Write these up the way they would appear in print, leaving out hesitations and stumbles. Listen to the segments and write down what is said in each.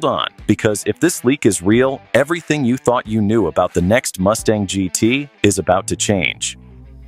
hold on, because if this leak is real, everything you thought you knew about the next Mustang GT is about to change.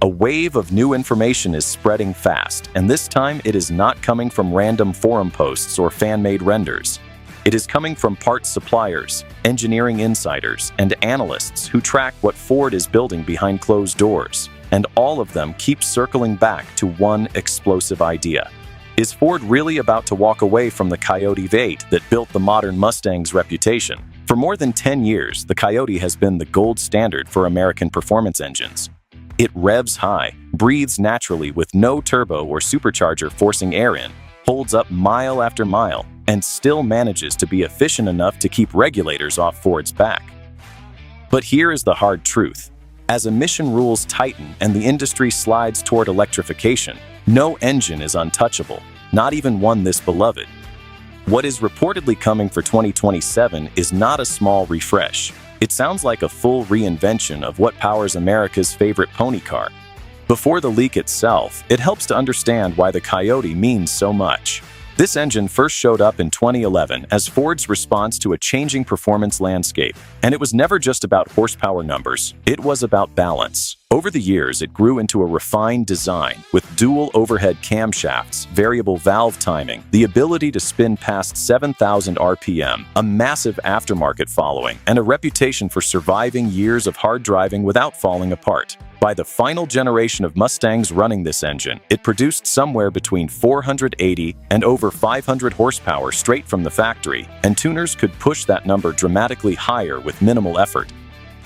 A wave of new information is spreading fast, and this time it is not coming from random forum posts or fan-made renders. It is coming from parts suppliers, engineering insiders, and analysts who track what Ford is building behind closed doors, and all of them keep circling back to one explosive idea. Is Ford really about to walk away from the Coyote V8 that built the modern Mustang's reputation? For more than 10 years, the Coyote has been the gold standard for American performance engines. It revs high, breathes naturally with no turbo or supercharger forcing air in, holds up mile after mile, and still manages to be efficient enough to keep regulators off Ford's back. But here is the hard truth. As emission rules tighten and the industry slides toward electrification, no engine is untouchable, not even one this beloved. What is reportedly coming for 2027 is not a small refresh. It sounds like a full reinvention of what powers America's favorite pony car. Before the leak itself, it helps to understand why the Coyote means so much. This engine first showed up in 2011 as Ford's response to a changing performance landscape, and it was never just about horsepower numbers, it was about balance. Over the years, it grew into a refined design with dual overhead camshafts, variable valve timing, the ability to spin past 7,000 RPM, a massive aftermarket following, and a reputation for surviving years of hard driving without falling apart. By the final generation of Mustangs running this engine, it produced somewhere between 480 and over 500 horsepower straight from the factory, and tuners could push that number dramatically higher with minimal effort.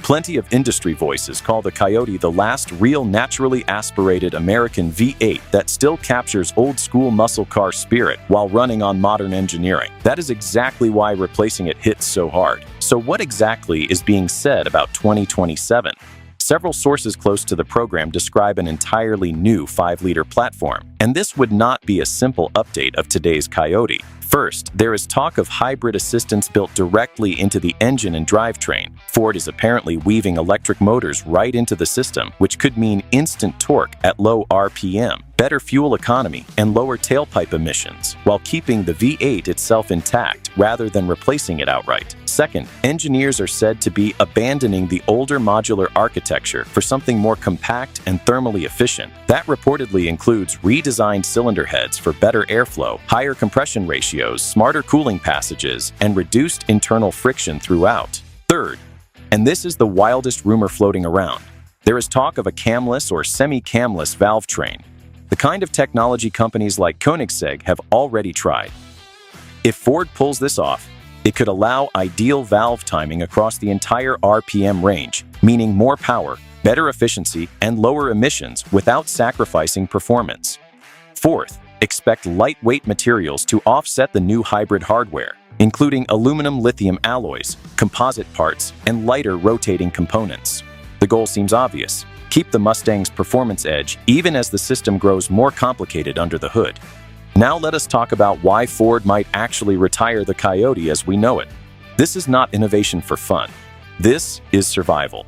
Plenty of industry voices call the Coyote the last real naturally aspirated American V8 that still captures old-school muscle car spirit while running on modern engineering. That is exactly why replacing it hits so hard. So what exactly is being said about 2027? Several sources close to the program describe an entirely new 5-liter platform, and this would not be a simple update of today's Coyote. First, there is talk of hybrid assistance built directly into the engine and drivetrain. Ford is apparently weaving electric motors right into the system, which could mean instant torque at low RPM, better fuel economy, and lower tailpipe emissions, while keeping the V8 itself intact rather than replacing it outright. Second, engineers are said to be abandoning the older modular architecture for something more compact and thermally efficient. That reportedly includes redesigned cylinder heads for better airflow, higher compression ratios, smarter cooling passages, and reduced internal friction throughout. Third, and this is the wildest rumor floating around, there is talk of a camless or semi-camless valve train, the kind of technology companies like Koenigsegg have already tried. If Ford pulls this off, it could allow ideal valve timing across the entire RPM range, meaning more power, better efficiency, and lower emissions without sacrificing performance. Fourth, expect lightweight materials to offset the new hybrid hardware, including aluminum-lithium alloys, composite parts, and lighter rotating components. The goal seems obvious: keep the Mustang's performance edge even as the system grows more complicated under the hood. Now let us talk about why Ford might actually retire the Coyote as we know it. This is not innovation for fun. This is survival.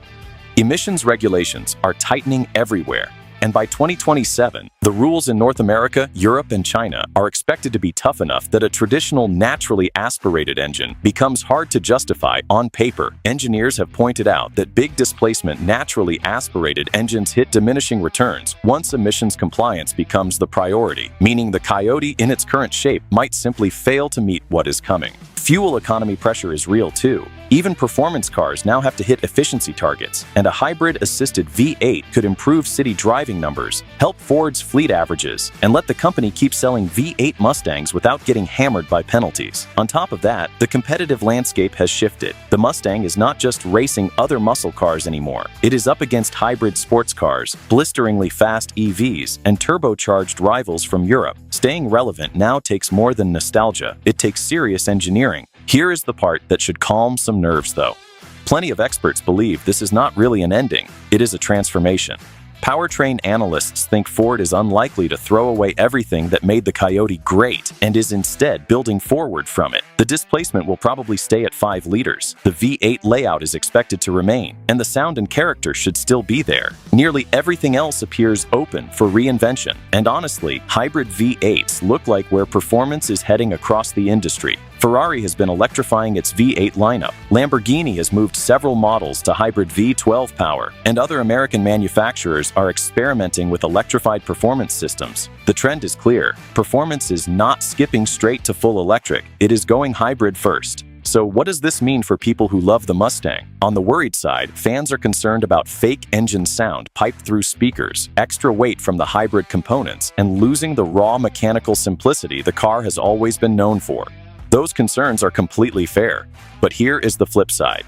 Emissions regulations are tightening everywhere, and by 2027, the rules in North America, Europe, and China are expected to be tough enough that a traditional naturally aspirated engine becomes hard to justify on paper. Engineers have pointed out that big displacement naturally aspirated engines hit diminishing returns once emissions compliance becomes the priority, meaning the Coyote in its current shape might simply fail to meet what is coming. Fuel economy pressure is real too. Even performance cars now have to hit efficiency targets, and a hybrid-assisted V8 could improve city driving numbers, help Ford's fleet averages, and let the company keep selling V8 Mustangs without getting hammered by penalties. On top of that, the competitive landscape has shifted. The Mustang is not just racing other muscle cars anymore. It is up against hybrid sports cars, blisteringly fast EVs, and turbocharged rivals from Europe. Staying relevant now takes more than nostalgia. It takes serious engineering. Here is the part that should calm some nerves, though. Plenty of experts believe this is not really an ending, it is a transformation. Powertrain analysts think Ford is unlikely to throw away everything that made the Coyote great and is instead building forward from it. The displacement will probably stay at 5 liters. The V8 layout is expected to remain, and the sound and character should still be there. Nearly everything else appears open for reinvention. And honestly, hybrid V8s look like where performance is heading across the industry. Ferrari has been electrifying its V8 lineup. Lamborghini has moved several models to hybrid V12 power, and other American manufacturers are experimenting with electrified performance systems. The trend is clear. Performance is not skipping straight to full electric. It is going hybrid first. So what does this mean for people who love the Mustang? On the worried side, fans are concerned about fake engine sound piped through speakers, extra weight from the hybrid components, and losing the raw mechanical simplicity the car has always been known for. Those concerns are completely fair, but here is the flip side.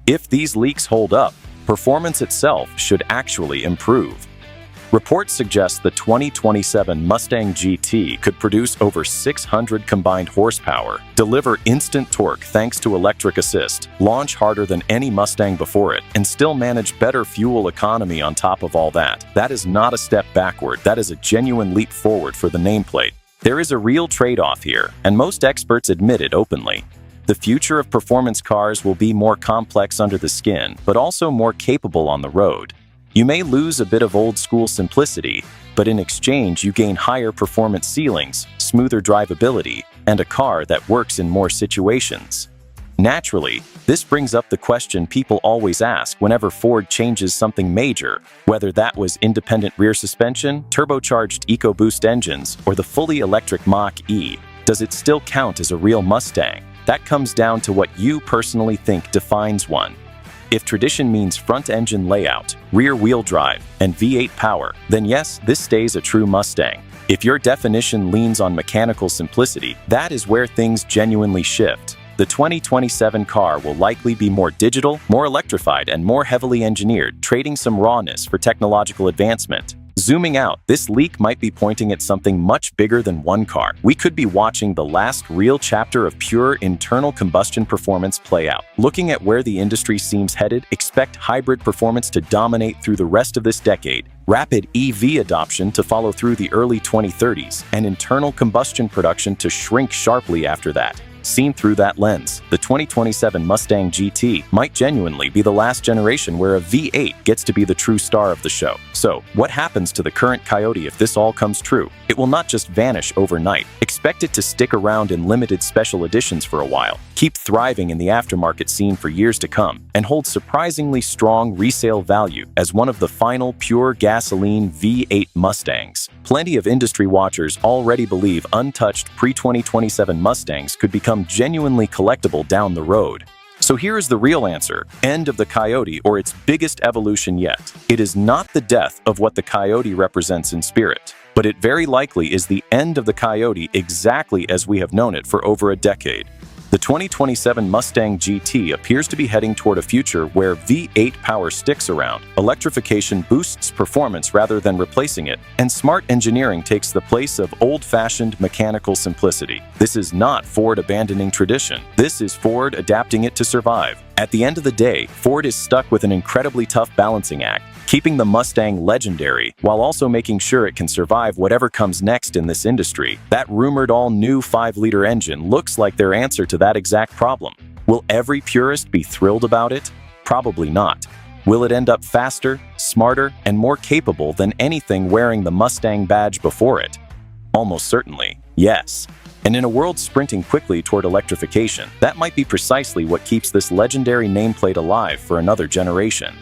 If these leaks hold up, performance itself should actually improve. Reports suggest the 2027 Mustang GT could produce over 600 combined horsepower, deliver instant torque thanks to electric assist, launch harder than any Mustang before it, and still manage better fuel economy on top of all that. That is not a step backward, that is a genuine leap forward for the nameplate. There is a real trade-off here, and most experts admit it openly. The future of performance cars will be more complex under the skin, but also more capable on the road. You may lose a bit of old-school simplicity, but in exchange you gain higher performance ceilings, smoother drivability, and a car that works in more situations. Naturally, this brings up the question people always ask whenever Ford changes something major, whether that was independent rear suspension, turbocharged EcoBoost engines, or the fully electric Mach-E. Does it still count as a real Mustang? That comes down to what you personally think defines one. If tradition means front-engine layout, rear-wheel drive, and V8 power, then yes, this stays a true Mustang. If your definition leans on mechanical simplicity, that is where things genuinely shift. The 2027 car will likely be more digital, more electrified, and more heavily engineered, trading some rawness for technological advancement. Zooming out, this leak might be pointing at something much bigger than one car. We could be watching the last real chapter of pure internal combustion performance play out. Looking at where the industry seems headed, expect hybrid performance to dominate through the rest of this decade, rapid EV adoption to follow through the early 2030s, and internal combustion production to shrink sharply after that. Seen through that lens, the 2027 Mustang GT might genuinely be the last generation where a V8 gets to be the true star of the show. So, what happens to the current Coyote if this all comes true? It will not just vanish overnight. Expect it to stick around in limited special editions for a while, keep thriving in the aftermarket scene for years to come, and hold surprisingly strong resale value as one of the final pure gasoline V8 Mustangs. Plenty of industry watchers already believe untouched pre-2027 Mustangs could become genuinely collectible down the road. So here is the real answer: end of the Coyote, or its biggest evolution yet. It is not the death of what the Coyote represents in spirit, but it very likely is the end of the Coyote exactly as we have known it for over a decade. The 2027 Mustang GT appears to be heading toward a future where V8 power sticks around, electrification boosts performance rather than replacing it, and smart engineering takes the place of old-fashioned mechanical simplicity. This is not Ford abandoning tradition. This is Ford adapting it to survive. At the end of the day, Ford is stuck with an incredibly tough balancing act, keeping the Mustang legendary while also making sure it can survive whatever comes next in this industry. That rumored all-new 5-liter engine looks like their answer to that exact problem. Will every purist be thrilled about it? Probably not. Will it end up faster, smarter, and more capable than anything wearing the Mustang badge before it? Almost certainly, yes. And in a world sprinting quickly toward electrification, that might be precisely what keeps this legendary nameplate alive for another generation.